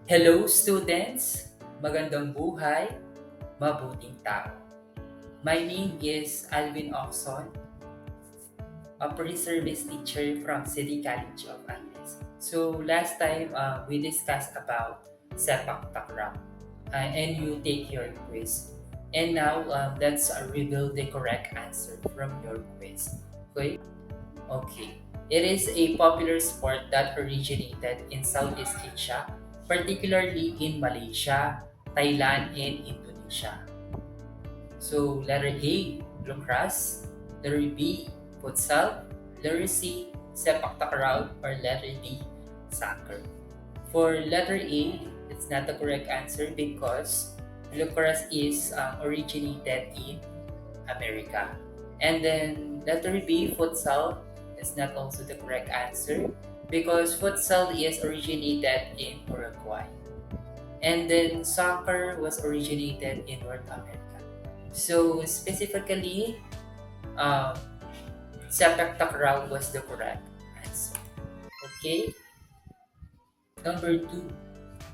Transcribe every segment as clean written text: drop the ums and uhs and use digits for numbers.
Hello students! Magandang buhay, mabuting tao. My name is Alvin Oxon, a pre-service teacher from City College of Andes. So last time we discussed about sepak takraw and you take your quiz. And now let's reveal the correct answer from your quiz. Okay? Okay. It is a popular sport that originated in Southeast Asia, particularly in Malaysia, Thailand, and Indonesia. So, letter A, lacrosse. Letter B, futsal. Letter C, sepak takraw. Or letter D, soccer. For letter A, it's not the correct answer because lacrosse is originated in America. And then letter B, futsal, is not also the correct answer because futsal is originated in Uruguay. And then soccer was originated in North America. So specifically, um, sepak takraw was the correct answer. Okay, number two.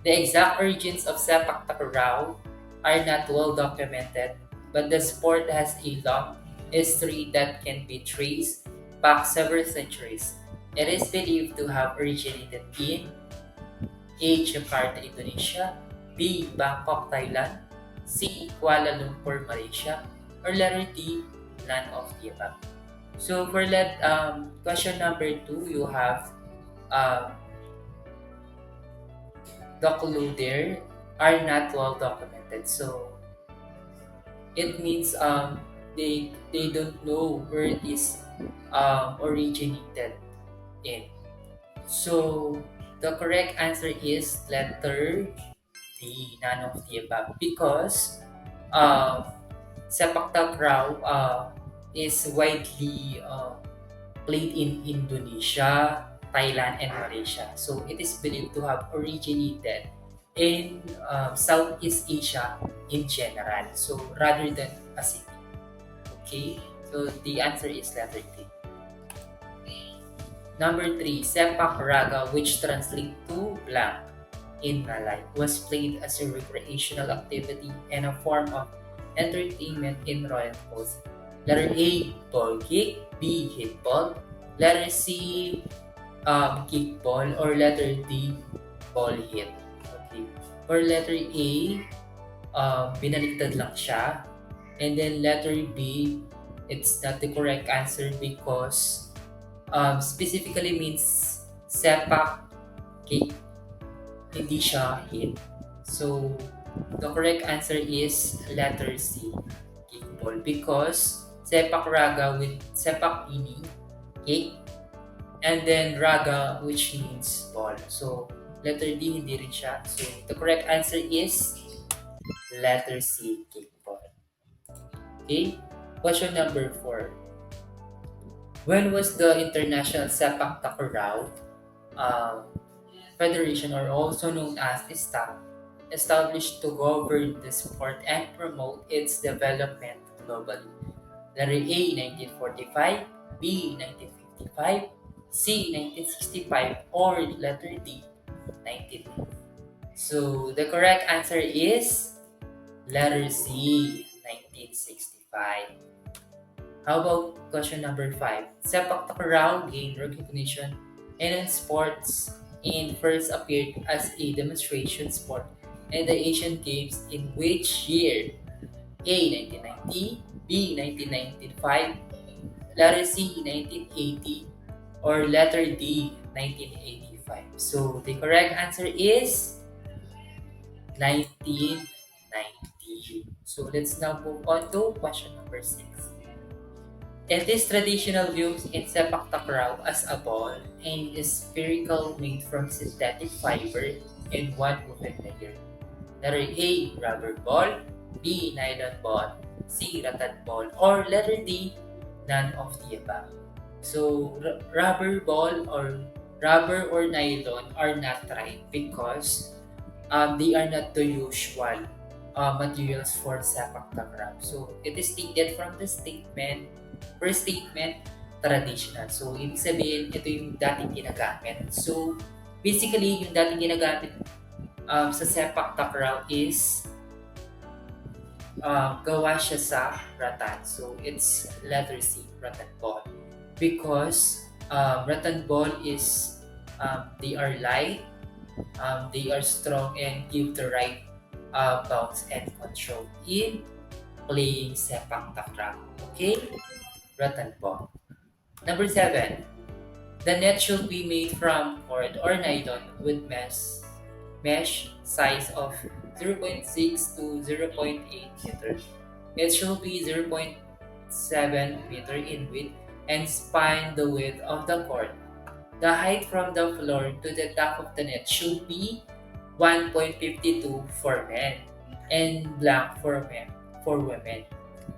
The exact origins of sepak takraw are not well documented, but the sport has a long history that can be traced back several centuries. It is believed to have originated in A. Jakarta, Indonesia, B. Bangkok, Thailand, C. Kuala Lumpur, Malaysia, or letter D. None of the above. So for question number two, you have um, the clue there are not well documented. So it means they don't know where it is originated in. So the correct answer is letter D, none of the above, because uh, sepak takraw is widely played in Indonesia, Thailand, and Malaysia. So it is believed to have originated in Southeast Asia in general. So rather than a city. Okay, so the answer is letter D. Number 3, Sepak Raga, which translates to blank in Malay, was played as a recreational activity and a form of entertainment in royal coast. Letter A, ball kick. B, hit ball. Letter C, kickball. Or letter D, ball hit. Okay. For letter A, binaliktad lang siya. And then letter B, it's not the correct answer because specifically means sepak kick, hindi siya hit. So, the correct answer is letter C, kickball, because sepak raga with sepak meaning kick, and then raga which means ball. So, letter D hindi rin siya. So, the correct answer is letter C, kickball. Okay? Question number 4. When was the International Sepak Takraw Federation, or also known as ISTA, established to govern the sport and promote its development globally? Letter A, 1945, B, 1955, C, 1965, or letter D, 1990. So the correct answer is letter C, 1965. How about question number 5? Sepak takraw gained recognition in sports and first appeared as a demonstration sport in the Asian Games in which year? A. 1990, B. 1995, letter C. 1980, or letter D. 1985. So the correct answer is 1990. So let's now move on to question number 6. It is traditional used in sepak takraw as a ball and is spherical made from synthetic fiber and one movement layer. Letter A, rubber ball. B, nylon ball. C, rattan ball. Or letter D, none of the above. So, rubber ball or rubber or nylon are not right because they are not the usual materials for sepak takraw. So, it is stated from the statement, first statement, traditional. So, ibig sabihin, ito yung dating ginagamit. So, basically, yung dating ginagamit sa sepak takraw is gawa siya sa rattan. So it's letter C, rattan ball. Because rattan ball is they are light, they are strong and give the right bounce and control in playing sepak takraw. Okay? Rattan ball. Number 7. The net should be made from cord or nylon with mesh size of 0.6 to 0.8 meters. It should be 0.7 meter in width and span the width of the cord. The height from the floor to the top of the net should be 1.52 for men and blank for women.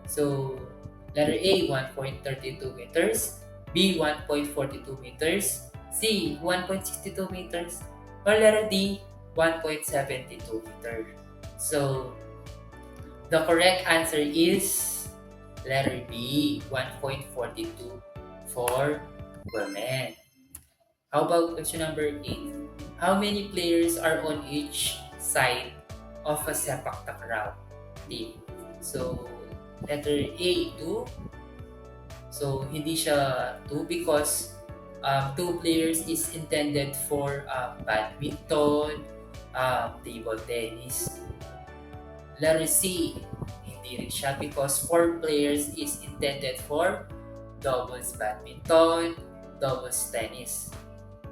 So letter A 1.32 meters, B 1.42 meters, C 1.62 meters, or letter D 1.72 meters. So the correct answer is letter B 1.42 for women. How about question number 8? How many players are on each side of a sepak takraw team? So letter A 2. So hindi siya 2 because 2 players is intended for badminton, table tennis. Letter C, hindi rin siya because 4 players is intended for doubles badminton, doubles tennis.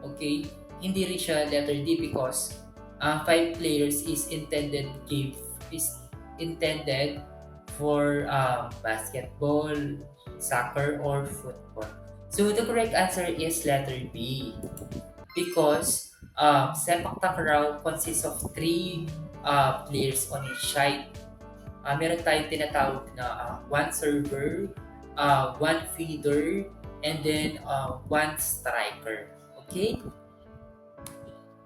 Okay, hindi rin siya letter D because 5 players is intended for basketball, soccer, or football. So the correct answer is letter B because sepak takraw consists of 3 players on each side. Meron tayong tinatawag na one server, one feeder, and then one striker. Okay?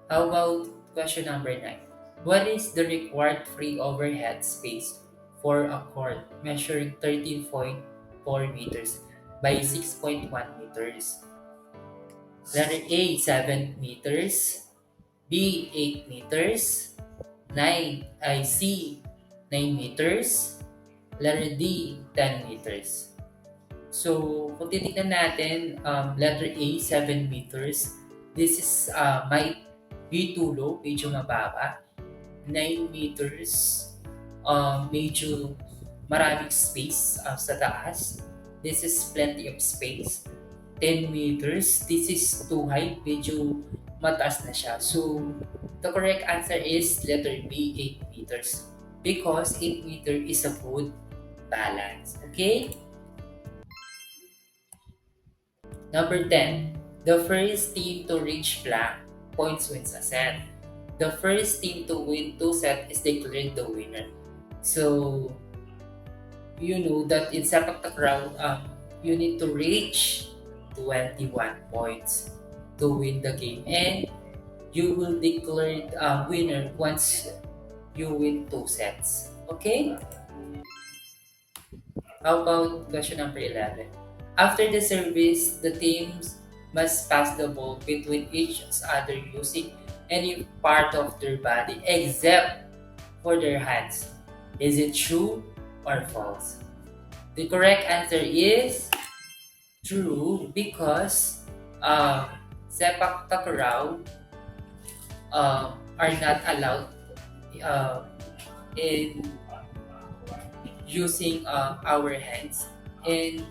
How about question number 9? What is the required free overhead space for a court measuring 13.4 meters by 6.1 meters? Letter A, 7 meters. B, 8 meters. C, 9 meters. Letter D, 10 meters. So, kung titignan natin, letter A, 7 meters. This is may bitulo, medyo mababa. 9 meters, medyo maraming space sa taas. This is plenty of space. 10 meters, this is too high, medyo mataas na siya. So, the correct answer is letter B, 8 meters. Because 8 meter is a good balance. Okay? Number 10. The first team to reach blank points wins a set. The first team to win 2 sets is declared the winner. So, you know that in sepak takraw, you need to reach 21 points to win the game, and you will declare winner once you win 2 sets. Okay? How about question number 11? After the service, the teams must pass the ball between each other using any part of their body except for their hands. Is it true or false? The correct answer is true because sepak takraw are not allowed in using our hands, and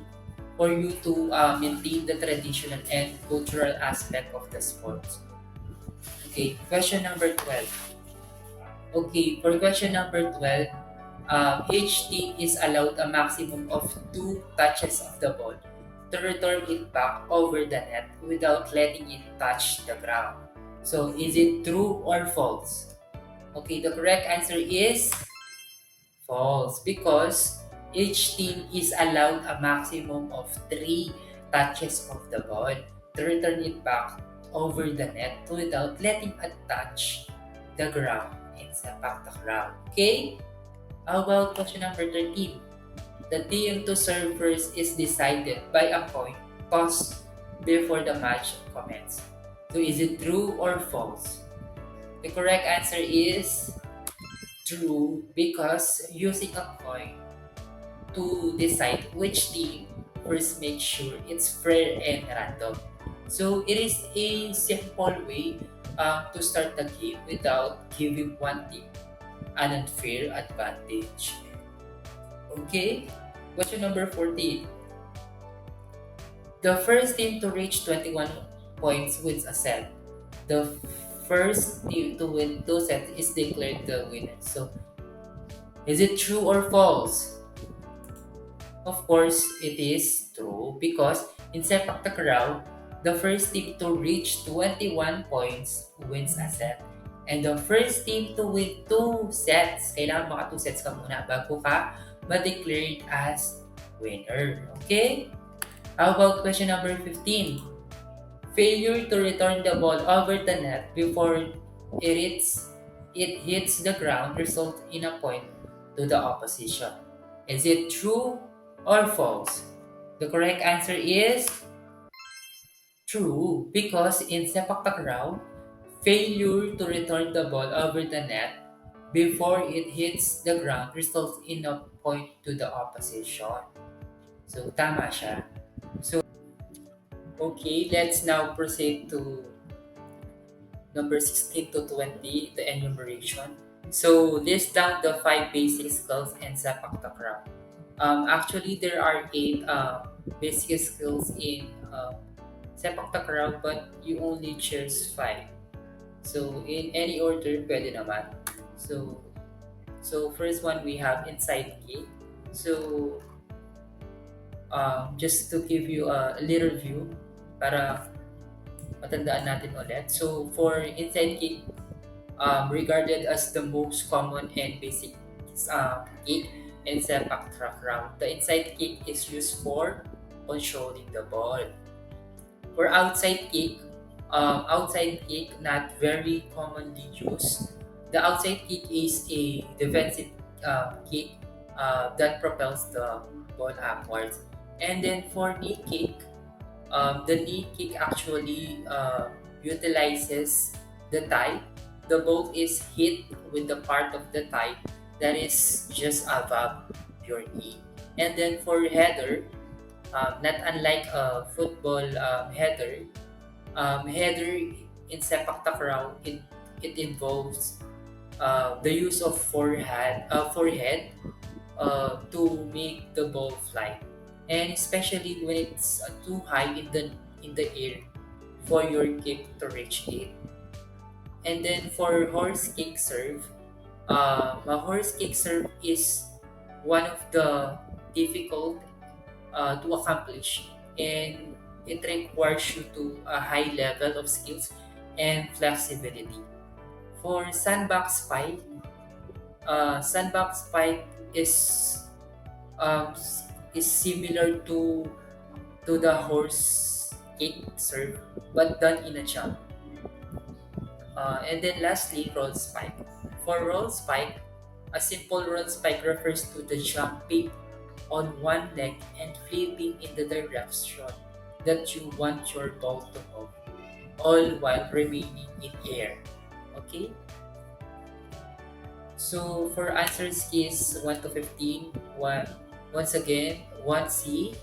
for you to maintain the traditional and cultural aspect of the sports. Okay, question number 12. Okay, for question number 12, each team is allowed a maximum of 2 touches of the ball to return it back over the net without letting it touch the ground. So, is it true or false? Okay, the correct answer is false because each team is allowed a maximum of 3 touches of the ball to return it back over the net without letting it touch the ground in sepak takraw. Okay? How about question number 13? The team to serve first is decided by a coin tossed before the match commences. So is it true or false? The correct answer is true because using a coin to decide which team first make sure it's fair and random. So it is a simple way to start the game without giving one team an unfair advantage. Okay, question number 14. The first team to reach 21 points wins a set. The first team to win two sets is declared the winner. So, is it true or false? Of course, it is true because in Sepak Takraw, the first team to reach 21 points wins a set. And the first team to win two sets, kailangan maka two sets ka muna bago ka ma-declared as winner. Okay? How about question number 15? Failure to return the ball over the net before it hits the ground results in a point to the opposition. Is it true or false? The correct answer is true because in sepak takraw, failure to return the ball over the net before it hits the ground results in a point to the opposition. So tama siya. So okay, let's now proceed to number 16 to 20, the enumeration. So list down the five basic skills in sepak takraw. Actually, there are eight basic skills in sepak takraw, but you only choose five. So in any order, pwede naman. So first one we have inside kick. So just to give you a little view para matandaan natin ulit. So for inside kick, regarded as the most common and basic kick in sepak takraw, the inside kick is used for controlling the ball. For outside kick not very commonly used. The outside kick is a defensive kick that propels the ball upwards. And then for knee kick, the knee kick actually utilizes the thigh. The ball is hit with the part of the thigh that is just above your knee. And then for header, not unlike a football header, header in sepak takraw, it involves the use of forehead to make the ball fly, and especially when it's too high in the air for your kick to reach it. And then for horse kick serve, a horse kick serve is one of the difficult to accomplish, and it requires you to a high level of skills and flexibility. For sandbox fight is um, is similar to the horse kick serve, but done in a jump. And then lastly, roll spike. For roll spike, a simple roll spike refers to the jumping on one leg and flipping in the direction that you want your ball to move, all while remaining in air. Okay? So for answers keys 1 to 15, once again, 1C,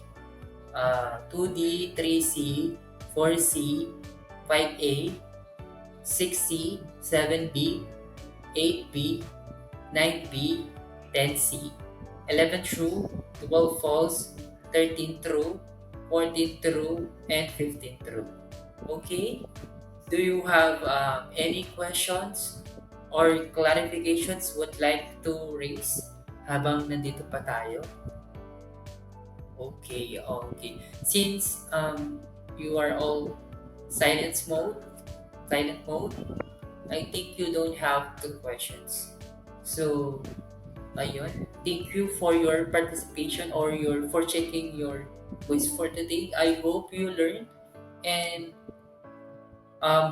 2D, 3C, 4C, 5A, 6C, 7B, 8B, 9B, 10C, 11 true, 12 false, 13 true, 14 true, and 15 true. Okay? Do you have any questions or clarifications would like to raise habang nandito pa tayo? Okay, okay. Since you are all silent mode, I think you don't have the questions. So, ayun. Thank you for your participation or for checking your quiz for today. I hope you learned, and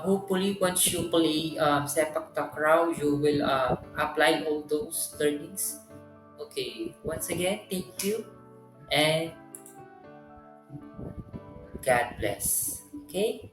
hopefully once you play sepak takraw, you will apply all those learnings. Okay, once again, thank you and God bless. Okay?